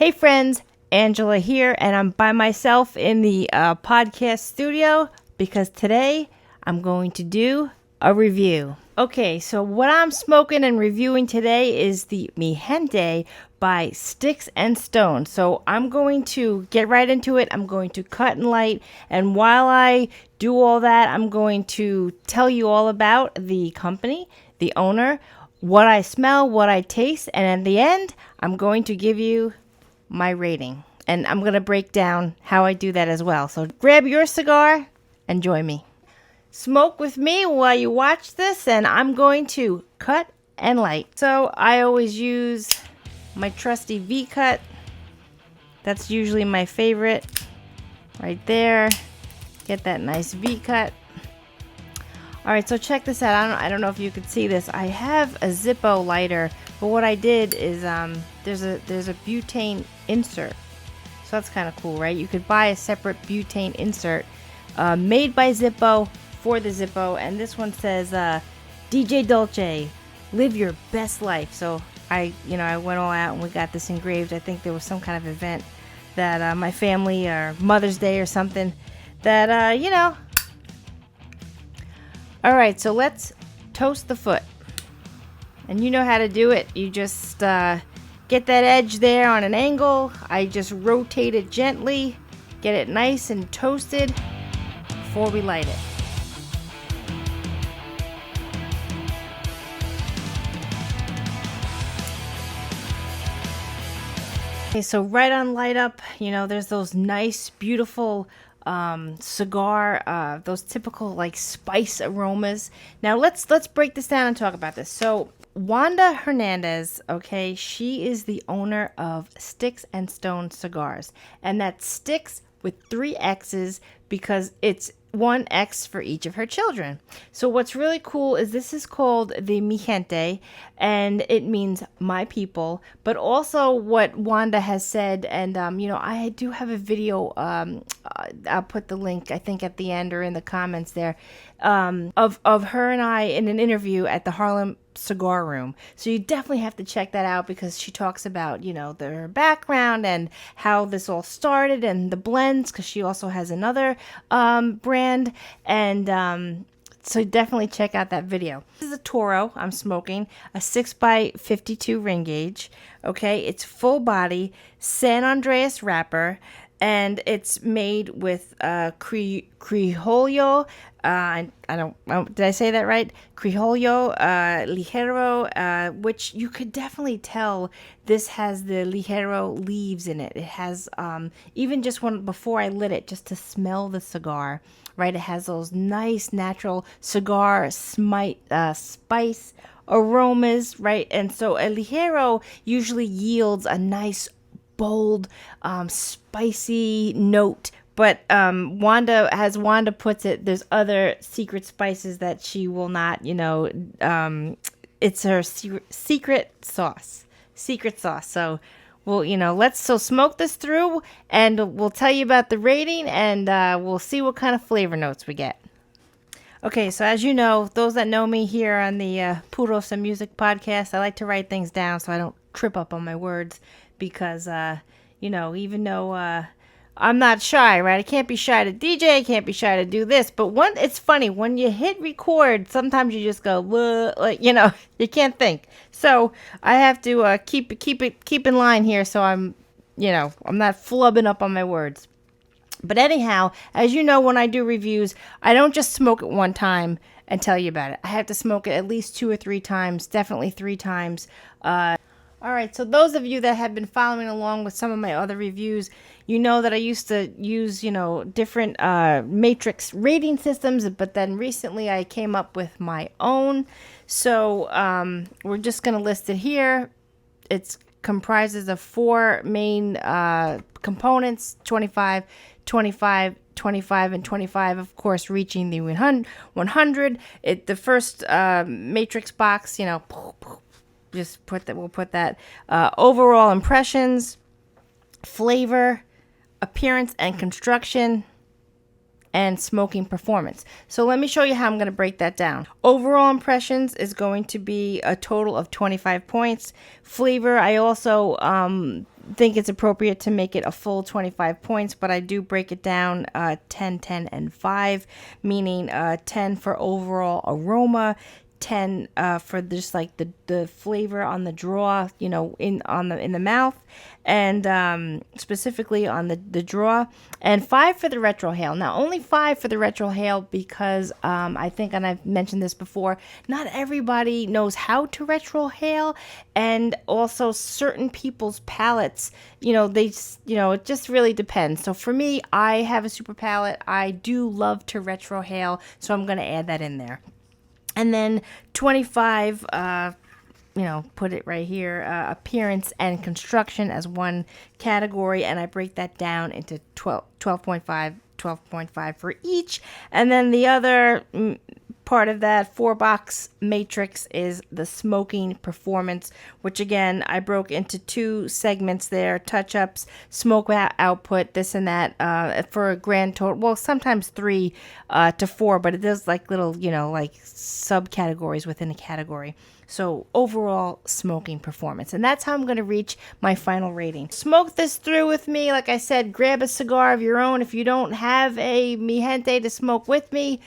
Hey friends, Angela here, and I'm by myself in the podcast studio because today I'm going to do a review. Okay, so what I'm smoking and reviewing today is the Mi Gente by Stixxx and Stone. So I'm going to get right into it. I'm going to cut and light, and while I do all that, I'm going to tell you all about the company, the owner, what I smell, what I taste, and at the end, I'm going to give you my rating. And I'm going to break down how I do that as well. So grab your cigar and join me. Smoke with me while you watch this, and I'm going to cut and light. So I always use my trusty V-cut. That's usually my favorite. Right there. Get that nice V-cut. Alright, so check this out. I don't know if you could see this. I have a Zippo lighter, but what I did is there's a butane insert. So that's kind of cool, right? You could buy a separate butane insert made by Zippo for the Zippo, and this one says DJ Dolce, live your best life. So I went all out and we got this engraved. I think there was some kind of event that my family, or Mother's Day or something, that Alright, so let's toast the foot. And you know how to do it. You just get that edge there on an angle. I just rotate it gently, get it nice and toasted before we light it. Okay, so right on light up, there's those nice, beautiful cigar, those typical like spice aromas. Now let's break this down and talk about this. So Wanda Hernandez, okay, she is the owner of Stixxx and Stone Cigars, and that's Stixxx with 3 X's because it's 1 X for each of her children. So what's really cool is this is called the Mi Gente, and it means my people, but also what Wanda has said, and I do have a video, I'll put the link I think at the end or in the comments there, of her and I in an interview at the Harlem Cigar Room. So you definitely have to check that out because she talks about their background and how this all started and the blends, because she also has another brand, and so definitely check out that video. This is a Toro I'm smoking, a 6x52 ring gauge. Okay, it's full body San Andreas wrapper, and it's made with Criollo. I don't. Did I say that right? Criollo Ligero, which you could definitely tell this has the Ligero leaves in it. It has even just before I lit it, just to smell the cigar, right? It has those nice natural cigar spice aromas, right? And so a Ligero usually yields a nice, bold, spicy note. But Wanda puts it, there's other secret spices that she will not, it's her secret sauce. So let's smoke this through, and we'll tell you about the rating, and we'll see what kind of flavor notes we get. Okay, so as you know, those that know me here on the Puros and Music podcast, I like to write things down so I don't trip up on my words, because, even though I'm not shy, right? I can't be shy to DJ, I can't be shy to do this, but it's funny, when you hit record, sometimes you just go, you can't think. So I have to keep in line here, so I'm not flubbing up on my words. But anyhow, as you know, when I do reviews, I don't just smoke it one time and tell you about it. I have to smoke it at least 2 or 3 times, definitely 3 times. All right, so those of you that have been following along with some of my other reviews, you know that I used to use, different matrix rating systems, but then recently I came up with my own. So we're just going to list it here. It comprises of 4 main components: 25, 25, 25, and 25, of course, reaching the 100. The first matrix box, we'll put that overall impressions, flavor, appearance and construction, and smoking performance. So let me show you how I'm going to break that down. Overall impressions is going to be a total of 25 points. Flavor, I also think it's appropriate to make it a full 25 points, but I do break it down 10, 10, and 5, meaning 10 for overall aroma, 10 for just like the flavor on the draw, you know, in the mouth, and specifically on the draw, and 5 for the retrohale. Now only 5 for the retrohale because I think, and I've mentioned this before, not everybody knows how to retrohale, and also certain people's palates, you know, it just really depends. So for me, I have a super palate. I do love to retrohale, so I'm going to add that in there. And then 25, put it right here, appearance and construction as one category. And I break that down into 12.5 for each. And then the other part of that 4-box matrix is the smoking performance, which again, I broke into 2 segments there: touch-ups, smoke output, this and that, for a grand total. Well, sometimes 3 to 4, but it does like little, like subcategories within a category. So overall smoking performance. And that's how I'm going to reach my final rating. Smoke this through with me. Like I said, grab a cigar of your own. If you don't have a Mi Gente to smoke with me,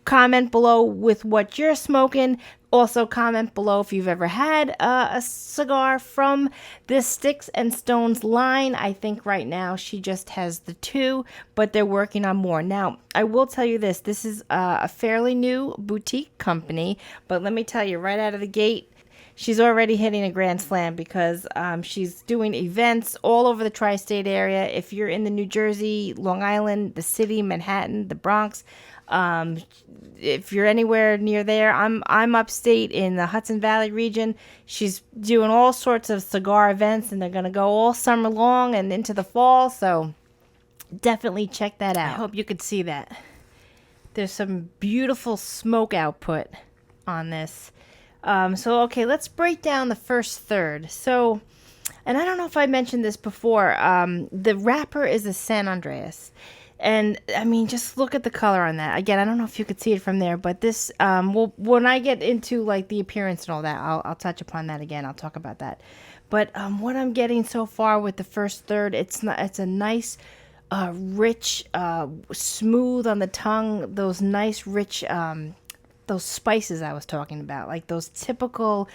comment below with what you're smoking. Also comment below if you've ever had a cigar from this Stixxx and Stones line. I think right now she just has the 2, but they're working on more. Now, I will tell you this. This is a fairly new boutique company, but let me tell you right out of the gate, she's already hitting a grand slam because she's doing events all over the tri-state area. If you're in the New Jersey, Long Island, the city, Manhattan, the Bronx, if you're anywhere near there, I'm upstate in the Hudson Valley region. She's doing all sorts of cigar events, and they're going to go all summer long and into the fall. So definitely check that out. I hope you could see that. There's some beautiful smoke output on this. Okay, let's break down the first third. So, and I don't know if I mentioned this before, the wrapper is a San Andreas. And I mean, just look at the color on that. Again, I don't know if you could see it from there, but this, when I get into like the appearance and all that, I'll touch upon that again. I'll talk about that. But what I'm getting so far with the first third, it's a nice, rich, smooth on the tongue. Those nice, rich, those spices I was talking about, like those typical,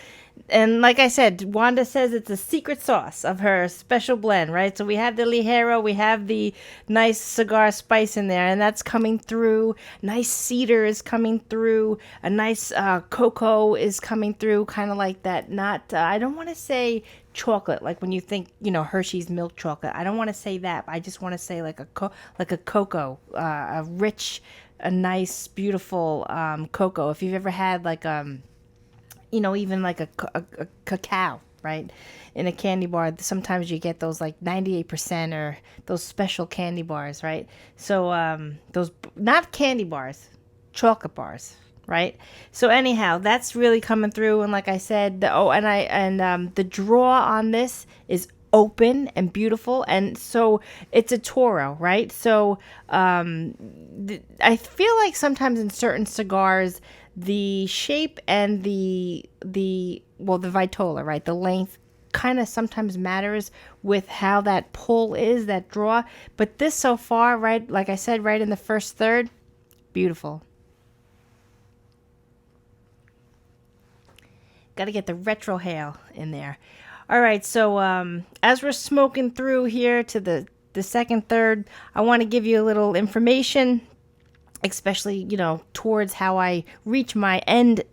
and like I said, Wanda says it's a secret sauce of her special blend, right? So we have the ligero, we have the nice cigar spice in there, and that's coming through. Nice cedar is coming through. A nice cocoa is coming through, kind of like that. Not, I don't want to say chocolate, like when you think, Hershey's milk chocolate. I don't want to say that. I just want to say like a cocoa, a rich, a nice, beautiful cocoa. If you've ever had like even like a cacao, right, in a candy bar, sometimes you get those like 98% or those special candy bars, right? So those, not candy bars, chocolate bars, right? So anyhow, that's really coming through. And like I said, the draw on this is open and beautiful, and so it's a Toro, right? So I feel like sometimes in certain cigars, the shape and the vitola, right, the length kind of sometimes matters with how that pull is, that draw. But this so far, right, like I said, right in the first third, beautiful. Got to get the retrohale in there. All right, so as we're smoking through here to the second third, I want to give you a little information, especially, towards how I reach my end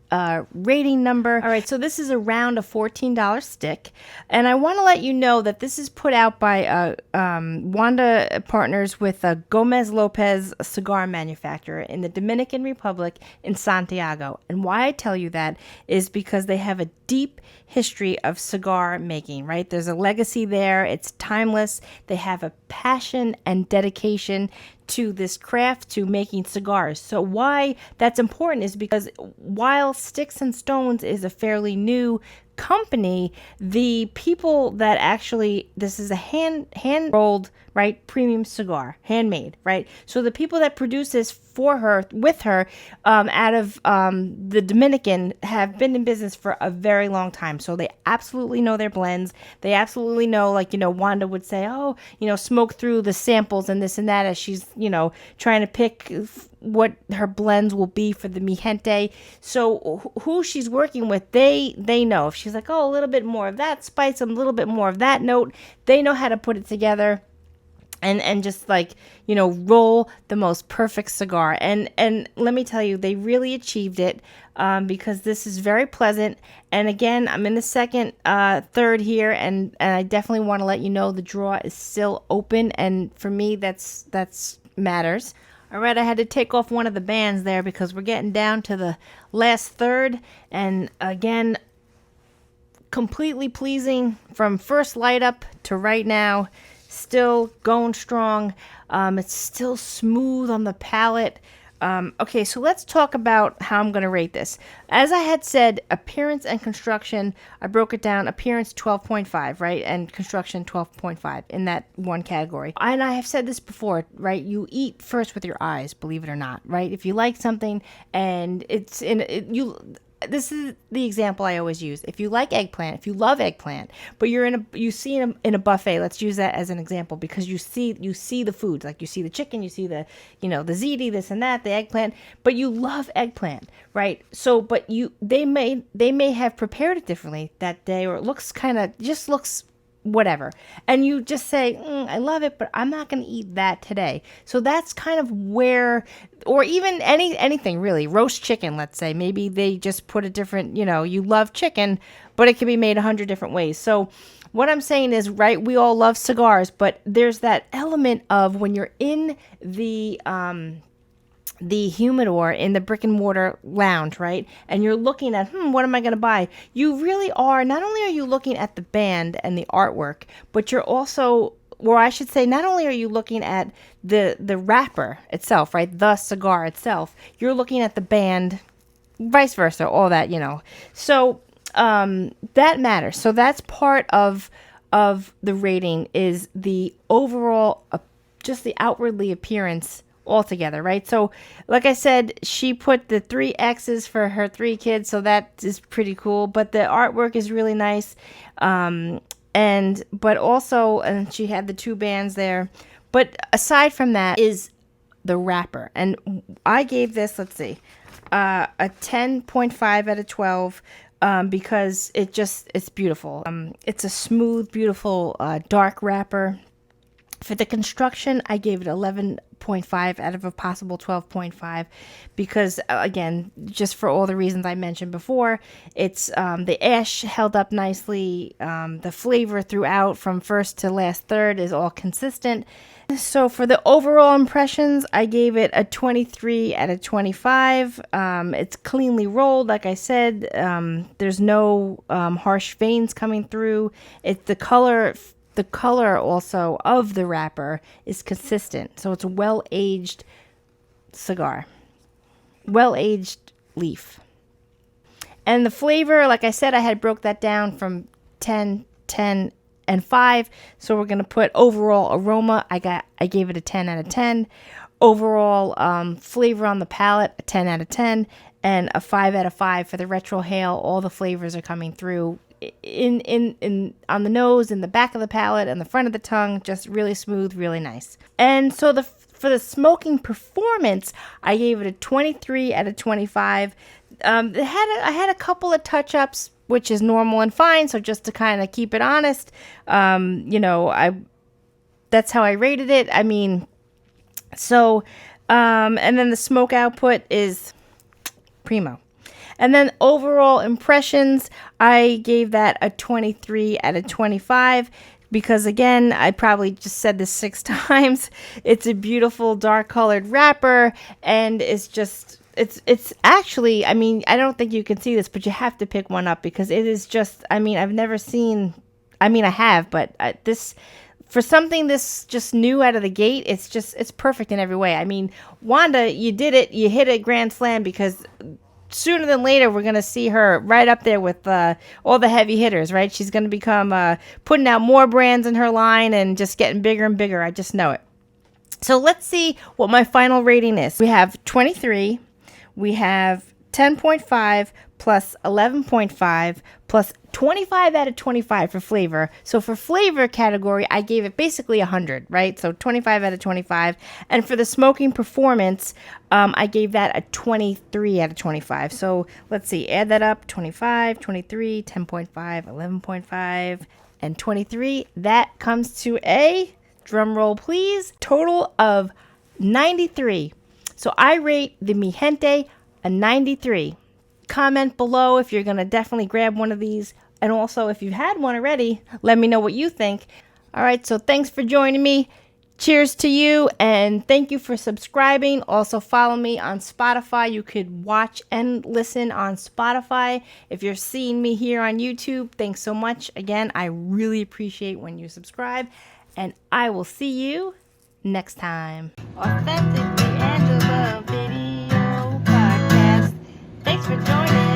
rating number. All right, so this is around a $14 stick, and I want to let you know that this is put out by Wanda partners with a Gomez Lopez cigar manufacturer in the Dominican Republic in Santiago. And why I tell you that is because they have a deep history of cigar making, right? There's a legacy there. It's timeless. They have a passion and dedication to this craft, to making cigars. So why that's important is because while Stixxx and Stones is a fairly new company, the people that actually, this is a hand rolled, right, premium cigar, handmade, right? So the people that produce this for her, with her, out of the Dominican, have been in business for a very long time. So they absolutely know their blends. They absolutely know, like, Wanda would say, oh, smoke through the samples and this and that, as she's, trying to pick what her blends will be for the Mi Gente. So who she's working with, they know. If she's like, oh, a little bit more of that spice, a little bit more of that note, they know how to put it together and just roll the most perfect cigar. And let me tell you, they really achieved it, because this is very pleasant. And again, I'm in the second third here, and I definitely want to let you know the drawer is still open, and for me that's matters. All right, I had to take off one of the bands there because we're getting down to the last third, and again, completely pleasing from first light up to right now. Still going strong. It's still smooth on the palate. Okay, so let's talk about how I'm going to rate this. As I had said, appearance and construction, I broke it down. Appearance 12.5, right? And construction 12.5 in that one category. And I have said this before, right? You eat first with your eyes, believe it or not, right? If you like something and it's in it, this is the example I always use. If you like eggplant, if you love eggplant, but you see in a buffet, let's use that as an example, because you see the foods, like you see the chicken, you see the the ziti, this and that, the eggplant, but you love eggplant, right? So, but they may have prepared it differently that day, or it looks just looks whatever, and you just say, I love it, but I'm not going to eat that today. So that's kind of where, or even anything really, roast chicken, let's say, maybe they just put a different, you love chicken, but it can be made 100 different ways. So what I'm saying is, right, we all love cigars, but there's that element of when you're in the humidor, in the brick and mortar lounge, right? And you're looking at, what am I going to buy? You really are, not only are you looking at the band and the artwork, but you're also, or I should say, not only are you looking at the wrapper itself, right? The cigar itself, you're looking at the band, vice versa, all that, So, that matters. So that's part of the rating, is the overall, just the outwardly appearance altogether, right? So like I said, she put the 3 X's for her 3 kids, so that is pretty cool, but the artwork is really nice. But also, and she had the 2 bands there, but aside from that is the wrapper. And I gave this, let's see, a 10.5 out of 12, because it's beautiful. It's a smooth, beautiful, dark wrapper. For the construction, I gave it 11.5 out of a possible 12.5, because again, just for all the reasons I mentioned before, it's the ash held up nicely. The flavor throughout, from first to last third, is all consistent. So for the overall impressions, I gave it a 23 out of 25. It's cleanly rolled, like I said. There's no harsh veins coming through. The color also of the wrapper is consistent. So it's a well-aged cigar. Well-aged leaf. And the flavor, like I said, I had broke that down from 10, 10, and 5. So we're going to put overall aroma. I gave it a 10 out of 10. Overall flavor on the palate, a 10 out of 10. And a 5 out of 5 for the retrohale. All the flavors are coming through in on the nose, in the back of the palate, and the front of the tongue. Just really smooth, really nice. And so for the smoking performance, I gave it a 23 out of 25. I had a couple of touch-ups, which is normal and fine. So just to kind of keep it honest, that's how I rated it. I mean, so, and then the smoke output is primo. And then overall impressions, I gave that a 23 out of 25. Because again, I probably just said this 6 times. It's a beautiful dark colored wrapper, and it's actually, I mean, I don't think you can see this, but you have to pick one up, because it is just, I mean, I've never seen, I mean, I have, but this, for something this just new out of the gate, it's perfect in every way. I mean, Wanda, you did it, you hit a grand slam, because sooner than later, we're going to see her right up there with all the heavy hitters, right? She's going to become putting out more brands in her line and just getting bigger and bigger. I just know it. So let's see what my final rating is. We have 23. We have 10.5 plus 11.5 plus 25 out of 25 for flavor. So for flavor category, I gave it basically 100, right? So 25 out of 25. And for the smoking performance, I gave that a 23 out of 25. So let's see, add that up, 25, 23, 10.5, 11.5, and 23. That comes to a, drum roll please, total of 93. So I rate the Mi Gente a 93. Comment below if you're going to definitely grab one of these. And also, if you've had one already, let me know what you think. All right, so thanks for joining me. Cheers to you, and thank you for subscribing. Also, follow me on Spotify. You could watch and listen on Spotify. If you're seeing me here on YouTube, thanks so much. Again, I really appreciate when you subscribe, and I will see you next time. Authentically Angela Video Podcast. Thanks for joining.